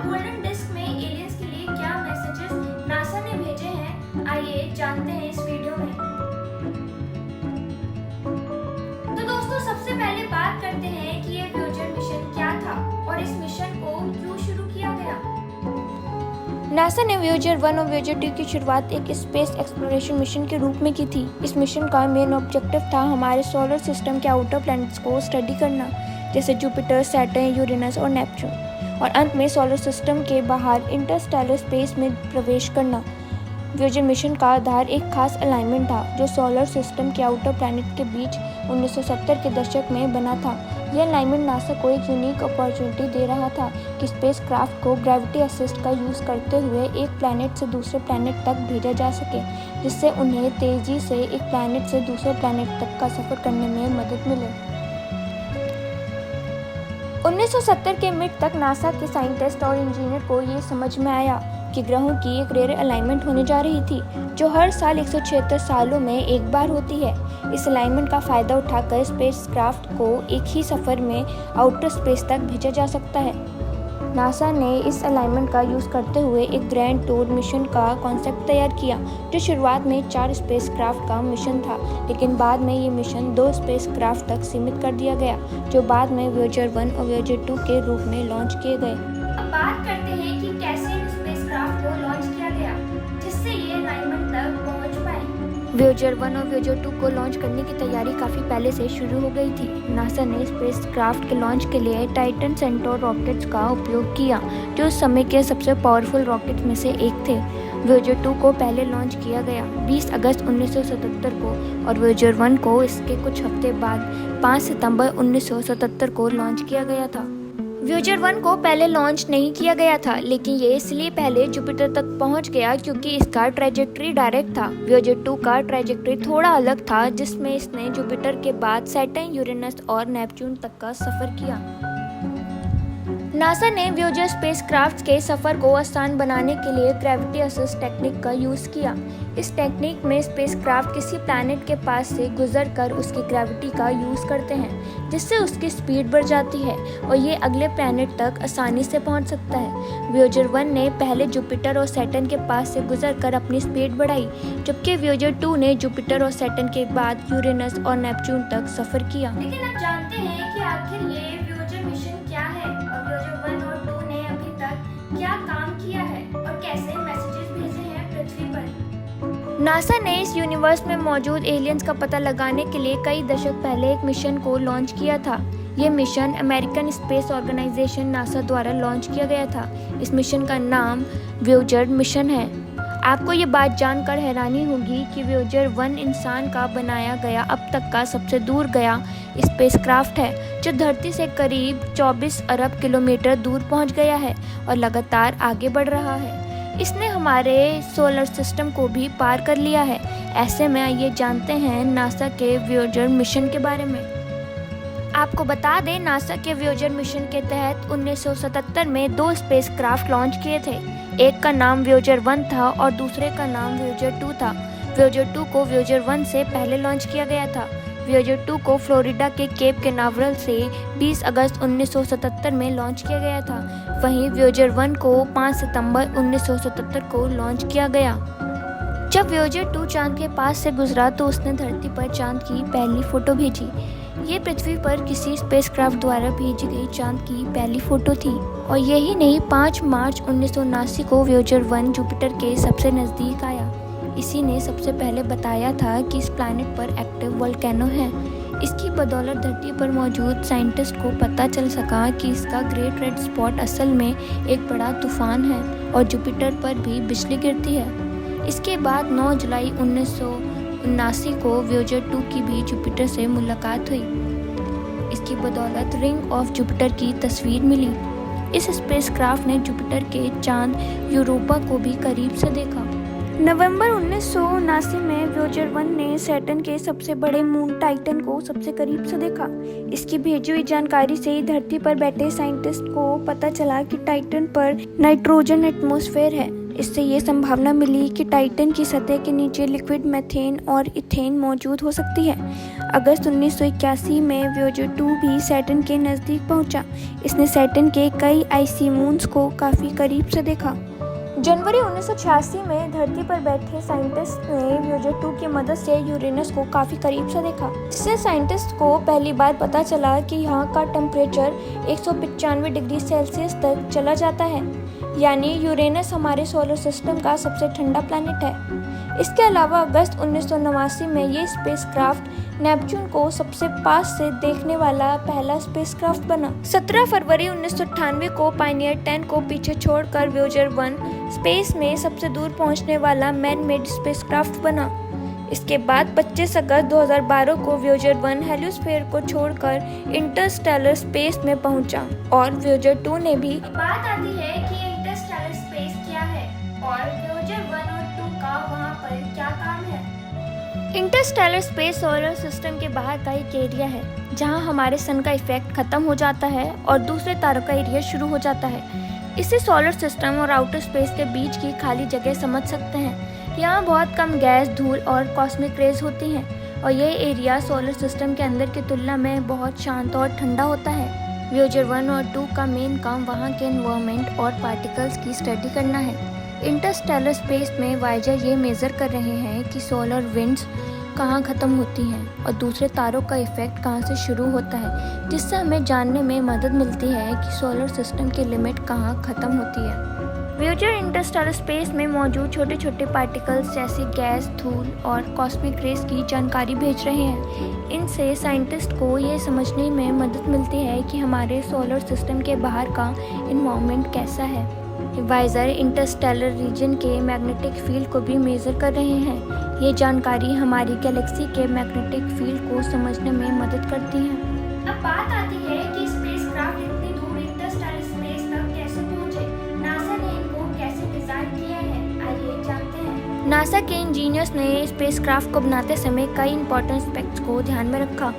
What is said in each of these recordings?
Golden disc में aliens के लिए क्या मैसेजेस नासा ने भेजे हैं, आइए जानते हैं इस वीडियो में। तो दोस्तों, सबसे पहले बात करते हैं कि ये वोयेजर मिशन क्या था और इस मिशन को क्यों शुरू किया गया। नासा ने वोयेजर 1 और वोयेजर 2 की शुरुआत एक स्पेस एक्सप्लोरेशन मिशन के रूप में की थी। इस मिशन का मेन ऑब्जेक्टिव था हमारे सोलर सिस्टम के आउटर प्लैनेट्स को स्टडी करना, जैसे जुपिटर, सैटर्न, यूरेनस और नेपच्यून, और अंत में सोलर सिस्टम के बाहर इंटरस्टेलर स्पेस में प्रवेश करना। वोयेजर मिशन का आधार एक खास अलाइनमेंट था जो सोलर सिस्टम के आउटर प्लैनेट के बीच 1970 के दशक में बना था। यह अलाइनमेंट नासा को एक यूनिक अपॉर्चुनिटी दे रहा था कि स्पेसक्राफ्ट को ग्रेविटी असिस्ट का यूज़ करते हुए एक प्लैनेट से दूसरे प्लैनेट तक भेजा जा सके, जिससे उन्हें तेज़ी से एक प्लैनेट से दूसरे प्लैनेट तक का सफ़र करने में मदद मिले। 1970 के मिड तक नासा के साइंटिस्ट और इंजीनियर को ये समझ में आया कि ग्रहों की एक रेयर अलाइनमेंट होने जा रही थी जो हर साल 176 सालों में एक बार होती है। इस अलाइनमेंट का फ़ायदा उठाकर स्पेसक्राफ्ट को एक ही सफ़र में आउटर स्पेस तक भेजा जा सकता है। नासा ने इस अलाइनमेंट का यूज़ करते हुए एक ग्रैंड टूर मिशन का कॉन्सेप्ट तैयार किया, जो शुरुआत में 4 स्पेसक्राफ्ट का मिशन था, लेकिन बाद में ये मिशन 2 स्पेसक्राफ्ट तक सीमित कर दिया गया, जो बाद में वोयेजर 1 और वोयेजर 2 के रूप में लॉन्च किए गए। अब बात करते हैं कि कैसे इन स्पेसक्राफ्ट को लॉन्च किया गया जिससे ये अलाइनमेंट तक पहुंच पाए। वोयेजर 1 और वोयेजर 2 को लॉन्च करने की तैयारी काफ़ी पहले से शुरू हो गई थी। नासा ने स्पेसक्राफ्ट के लॉन्च के लिए टाइटन सेंटोर रॉकेट्स का उपयोग किया, जो उस समय के सबसे पावरफुल रॉकेट्स में से एक थे। वोयेजर 2 को पहले लॉन्च किया गया 20 अगस्त 1977 को और वोयेजर 1 को इसके कुछ हफ्ते बाद 5 सितंबर 1977 को लॉन्च किया गया था। वोयेजर 1 को पहले लॉन्च नहीं किया गया था, लेकिन ये इसलिए पहले जुपिटर तक पहुंच गया क्योंकि इसका ट्रैजेक्टरी डायरेक्ट था। वोयेजर 2 का ट्रैजेक्टरी थोड़ा अलग था, जिसमें इसने जुपिटर के बाद सैटर्न, यूरेनस और नेपच्यून तक का सफ़र किया। नासा ने वोयेजर स्पेसक्राफ्ट के सफ़र को आसान बनाने के लिए ग्रेविटी असिस्ट टेक्निक का यूज़ किया। इस टेक्निक में स्पेसक्राफ्ट किसी प्लैनेट के पास से गुजरकर उसकी ग्रेविटी का यूज़ करते हैं, जिससे उसकी स्पीड बढ़ जाती है और ये अगले प्लैनेट तक आसानी से पहुंच सकता है। वोयेजर 1 ने पहले जुपिटर और सैटर्न के पास से गुजरकर अपनी स्पीड बढ़ाई, जबकि वोयेजर 2 ने जुपिटर और सैटर्न के बाद यूरेनस और नेपच्यून तक सफ़र किया। लेकिन अब जानते हैं कि आखिर ये वोयेजर मिशन क्या है और वोयेजर 1 और 2 ने अभी तक क्या काम किया है और कैसे मैसेजेस भेजे हैं पृथ्वी पर। नासा ने इस यूनिवर्स में मौजूद एलियंस का पता लगाने के लिए कई दशक पहले एक मिशन को लॉन्च किया था। ये mission American space organization NASA द्वारा लॉन्च किया गया था। इस मिशन का नाम वोयेजर मिशन है। आपको ये बात जानकर हैरानी होगी कि वोयेजर 1 इंसान का बनाया गया अब तक का सबसे दूर गया स्पेसक्राफ्ट है, जो धरती से करीब 24 अरब किलोमीटर दूर पहुंच गया है और लगातार आगे बढ़ रहा है। इसने हमारे सोलर सिस्टम को भी पार कर लिया है। ऐसे में आइए जानते हैं नासा के वोयेजर मिशन के बारे में। आपको बता दें, नासा के वोयेजर मिशन के तहत 1977 में 2 स्पेसक्राफ्ट लॉन्च किए थे। एक का नाम वोयेजर 1 था और दूसरे का नाम वोयेजर 2 था। वोयेजर 2 को वोयेजर 1 से पहले लॉन्च किया गया था। वोयेजर 2 को फ्लोरिडा के केप कैनावरल से 20 अगस्त 1977 में लॉन्च किया गया था। वहीं वोयेजर 1 को 5 सितंबर 1977 को लॉन्च किया गया। जब वोयेजर 2 चांद के पास से गुजरा तो उसने धरती पर चांद की पहली फ़ोटो भेजी। ये पृथ्वी पर किसी स्पेसक्राफ्ट द्वारा भेजी गई चांद की पहली फ़ोटो थी। और यही नहीं, 5 मार्च 1979 को वोयेजर 1 जुपिटर के सबसे नज़दीक आया। इसी ने सबसे पहले बताया था कि इस प्लैनेट पर एक्टिव वोल्केनो है। इसकी बदौलत धरती पर मौजूद साइंटिस्ट को पता चल सका कि इसका ग्रेट रेड स्पॉट असल में एक बड़ा तूफान है और जुपिटर पर भी बिजली गिरती है। इसके बाद 9 जुलाई 1979 को वोयेजर 2 की भी जुपिटर से मुलाकात हुई। इसकी बदौलत रिंग ऑफ जुपिटर की तस्वीर मिली। इस स्पेसक्राफ्ट ने जुपिटर के चांद यूरोपा को भी करीब से देखा। नवंबर 1979 में वोयेजर 1 ने सैटर्न के सबसे बड़े मून टाइटन को सबसे करीब से देखा। इसकी भेजी हुई जानकारी से धरती पर बैठे साइंटिस्ट को पता चला कि टाइटन पर नाइट्रोजन एटमॉस्फेयर है, इससे ये संभावना मिली कि टाइटन की सतह के नीचे लिक्विड मीथेन और इथेन मौजूद हो सकती है। अगस्त 1981 में वोयेजर 2 भी सैटर्न के नज़दीक पहुंचा। इसने सैटर्न के कई आइसी मून्स को काफ़ी करीब से देखा। जनवरी 1986 में धरती पर बैठे साइंटिस्ट ने वोयेजर 2 की मदद से यूरेनस को काफ़ी करीब से देखा। इससे साइंटिस्ट को पहली बार पता चला कि यहाँ का टेम्परेचर 195 डिग्री सेल्सियस तक चला जाता है, यानी यूरेनस हमारे सोलर सिस्टम का सबसे ठंडा प्लैनेट है। इसके अलावा अगस्त 1989 में ये स्पेसक्राफ्ट नेपच्यून को सबसे पास से देखने वाला पहला स्पेसक्राफ्ट बना। 17 फरवरी 1998 को पायनियर 10 को पीछे छोड़कर वोयेजर 1 स्पेस में सबसे दूर पहुंचने वाला मैन मेड स्पेसक्राफ्ट बना। इसके बाद 25 अगस्त 2012 को वोयेजर 1 हेलियोस्फीयर को छोड़कर इंटरस्टेलर स्पेस में पहुंचा और वोयेजर 2 ने भी। बात आती है कि इंटरस्टेलर स्पेस क्या है और वोयेजर 1 और 2 का वहाँ पर क्या काम है। इंटरस्टेलर स्पेस सोलर सिस्टम के बाहर का एक एरिया है जहां हमारे सन का इफेक्ट खत्म हो जाता है और दूसरे तारों का एरिया शुरू हो जाता है। इसे सोलर सिस्टम और आउटर स्पेस के बीच की खाली जगह समझ सकते हैं। यहाँ बहुत कम गैस, धूल और कॉस्मिक रेज होती हैं और यह एरिया सोलर सिस्टम के अंदर की तुलना में बहुत शांत और ठंडा होता है। वोयेजर 1 और 2 का मेन काम वहाँ के एनवायरनमेंट और पार्टिकल्स की स्टडी करना है। इंटरस्टेलर स्पेस में वोयेजर ये मेज़र कर रहे हैं कि सोलर विंड्स कहाँ ख़त्म होती हैं और दूसरे तारों का इफ़ेक्ट कहाँ से शुरू होता है, जिससे हमें जानने में मदद मिलती है कि सोलर सिस्टम की लिमिट कहाँ ख़त्म होती है। वोयेजर इंटरस्टेलर स्पेस में मौजूद छोटे छोटे पार्टिकल्स जैसे गैस, धूल और कॉस्मिक रेज की जानकारी भेज रहे हैं। इनसे साइंटिस्ट को ये समझने में मदद मिलती है कि हमारे सोलर सिस्टम के बाहर का एनवायरनमेंट कैसा है। वोयेजर इंटरस्टेलर रीजन के मैग्नेटिक फील्ड को भी मेज़र कर रहे हैं। ये जानकारी हमारी गैलेक्सी के मैग्नेटिक फील्ड को समझने में मदद करती है। अब बात आती है कि स्पेसक्राफ्ट इतनी दूर इंटरस्टेलर स्पेस तक कैसे पहुंचे। नासा ने इनको कैसे डिजाइन किया है, आइए जानते हैं। नासा के इंजीनियर्स ने स्पेसक्राफ्ट को बनाते समय कई इंपॉर्टेंट एस्पेक्ट्स को ध्यान में रखा।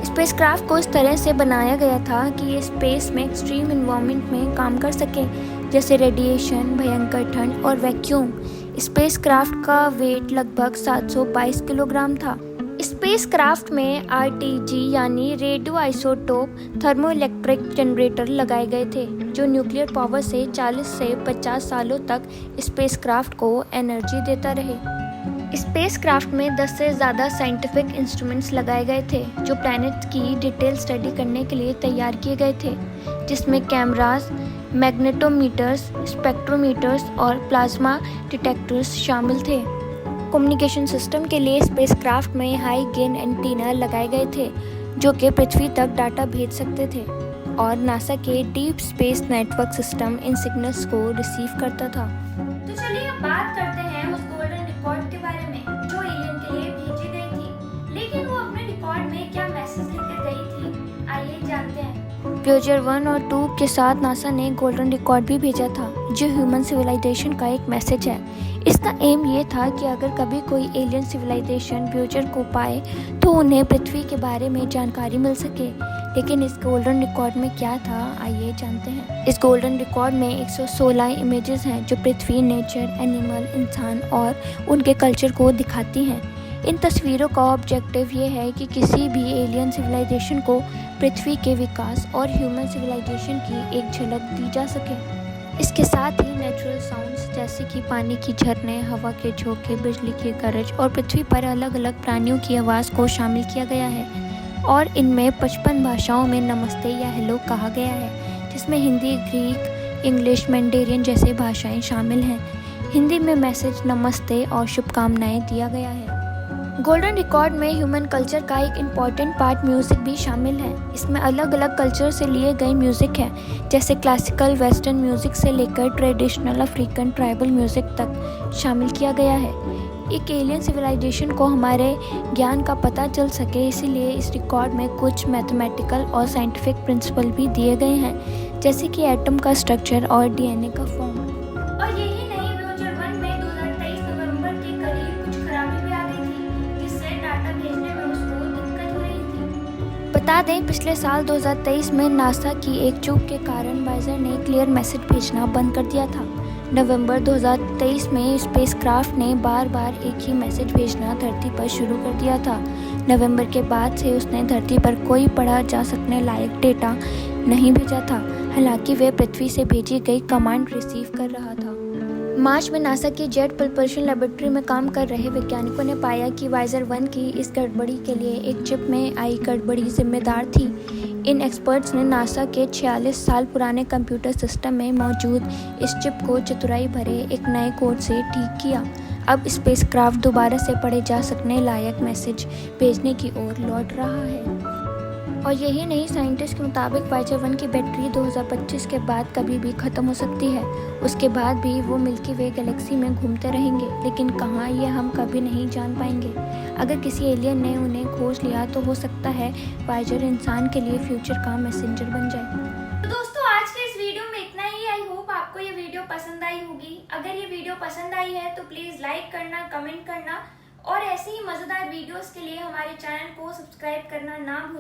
स्पेसक्राफ्ट को इस तरह से बनाया गया था कि ये स्पेस में एक्सट्रीम एनवायरनमेंट में काम कर सके, जैसे रेडिएशन, भयंकर ठंड और वैक्यूम। स्पेसक्राफ्ट का वेट लगभग 722 किलोग्राम था। स्पेसक्राफ्ट में आरटीजी यानी रेडियो आइसोटोप थर्मोइलेक्ट्रिक जनरेटर लगाए गए थे, जो न्यूक्लियर पावर से 40 से 50 सालों तक स्पेसक्राफ्ट को एनर्जी देता रहे। स्पेसक्राफ्ट में 10 से ज़्यादा साइंटिफिक इंस्ट्रूमेंट्स लगाए गए थे, जो प्लैनेट की डिटेल स्टडी करने के लिए तैयार किए गए थे, जिसमें कैमरास, मैग्नेटोमीटर्स, स्पेक्ट्रोमीटर्स और प्लाज्मा डिटेक्टर्स शामिल थे। कम्युनिकेशन सिस्टम के लिए स्पेसक्राफ्ट में हाई गेन एंटीना लगाए गए थे, जो कि पृथ्वी तक डाटा भेज सकते थे, और नासा के deep space network system in signals को रिसीव करता था। तो चलिए अब बात करते हैं उस गोल्डन रिकॉर्ड के बारे में जो एलियन के लिए भेजी गई थी। लेकिन वो अपने रिकॉर्ड में क्या मैसेज लेकर गई थी, आइए जानते हैं। वोयेजर 1 और 2 के साथ नासा ने गोल्डन रिकॉर्ड भी भेजा था, जो ह्यूमन सिविलाइजेशन का एक मैसेज है। इसका एम ये था कि अगर कभी कोई एलियन सिविलाइजेशन वोयेजर को पाए तो उन्हें पृथ्वी के बारे में जानकारी मिल सके। लेकिन इस गोल्डन रिकॉर्ड में क्या था, आइए जानते हैं। इस गोल्डन रिकॉर्ड में 116 इमेजेस हैं जो पृथ्वी, नेचर, एनिमल, इंसान और उनके कल्चर को दिखाती हैं। इन तस्वीरों का ऑब्जेक्टिव ये है कि किसी भी एलियन सिविलाइजेशन को पृथ्वी के विकास और ह्यूमन सिविलाइजेशन की एक झलक दी जा सके। इसके साथ ही नेचुरल साउंड्स जैसे कि पानी की झरने, हवा के झोंके, बिजली की गरज और पृथ्वी पर अलग अलग प्राणियों की आवाज़ को शामिल किया गया है, और इनमें 55 भाषाओं में नमस्ते या हेलो कहा गया है, जिसमें हिंदी, ग्रीक, इंग्लिश, मैंडेरियन जैसे भाषाएं शामिल हैं। हिंदी में मैसेज नमस्ते और शुभकामनाएं दिया गया है। गोल्डन रिकॉर्ड में ह्यूमन कल्चर का एक इम्पॉर्टेंट पार्ट म्यूज़िक भी शामिल है। इसमें अलग अलग कल्चर से लिए गए म्यूज़िक है, जैसे क्लासिकल, वेस्टर्न म्यूज़िक से लेकर ट्रेडिशनल अफ्रीकन ट्राइबल म्यूज़िक तक शामिल किया गया है। एक एलियन सिविलाइजेशन को हमारे ज्ञान का पता चल सके, इसीलिए इस रिकॉर्ड में कुछ मैथमेटिकल और साइंटिफिक प्रिंसिपल भी दिए गए हैं, जैसे कि एटम का स्ट्रक्चर और डीएनए का फॉर्म। और यही नहीं, वोयेजर 1 में 2023 नवंबर के करीब कुछ खराबी भी आ गई थी, जिससे डाटा भेजने में उसको दिक्कत हो रही थी। बता दें, पिछले साल 2023 में नासा की एक चूक के कारण वोयेजर ने क्लियर मैसेज भेजना बंद कर दिया था। नवंबर 2023 में स्पेसक्राफ्ट ने बार बार एक ही मैसेज भेजना धरती पर शुरू कर दिया था। नवंबर के बाद से उसने धरती पर कोई पढ़ा जा सकने लायक डेटा नहीं भेजा था, हालांकि वह पृथ्वी से भेजी गई कमांड रिसीव कर रहा था। मार्च में नासा की जेट प्रपल्शन लेबोरेटरी में काम कर रहे वैज्ञानिकों ने पाया कि वाइजर 1 की इस गड़बड़ी के लिए एक चिप में आई गड़बड़ी जिम्मेदार थी। इन एक्सपर्ट्स ने नासा के 46 साल पुराने कंप्यूटर सिस्टम में मौजूद इस चिप को चतुराई भरे एक नए कोड से ठीक किया। अब स्पेसक्राफ्ट दोबारा से पढ़े जा सकने लायक मैसेज भेजने की ओर लौट रहा है। और यही नहीं, साइंटिस्ट के मुताबिक वाइजर 1 की बैटरी 2025 के बाद कभी भी ख़त्म हो सकती है। उसके बाद भी वो मिल्की वे गैलेक्सी में घूमते रहेंगे, लेकिन कहाँ ये हम कभी नहीं जान पाएंगे। अगर किसी एलियन ने उन्हें खोज लिया तो हो सकता है वाइजर इंसान के लिए फ्यूचर का मैसेंजर बन जाए। तो दोस्तों, आज के इस वीडियो में इतना ही। आई होप आपको ये वीडियो पसंद आई होगी। अगर ये वीडियो पसंद आई है तो प्लीज़ लाइक करना, कमेंट करना और ऐसे ही मज़ेदार वीडियोस के लिए हमारे चैनल को सब्सक्राइब करना ना भूलें।